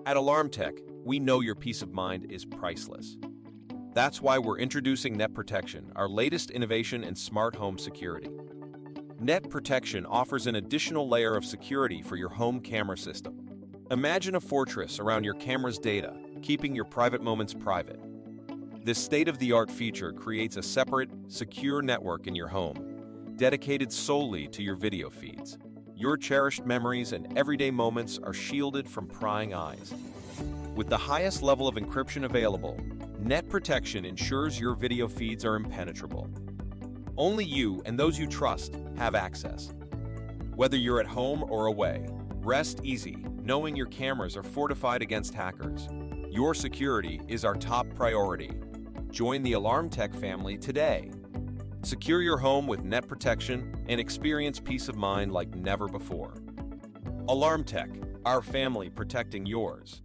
At AlarmTek, we know your peace of mind is priceless. That's why we're introducing Net Protection, our latest innovation in smart home security. Net Protection offers an additional layer of security for your home camera system. Imagine a fortress around your camera's data, keeping your private moments private. This state-of-the-art feature creates a separate, secure network in your home, dedicated solely to your video feeds. Your cherished memories and everyday moments are shielded from prying eyes. With the highest level of encryption available, Net Protection ensures your video feeds are impenetrable. Only you and those you trust have access. Whether you're at home or away, rest easy knowing your cameras are fortified against hackers. Your security is our top priority. Join the AlarmTek family today. Secure your home with Net Protection and experience peace of mind like never before. AlarmTek, our family protecting yours.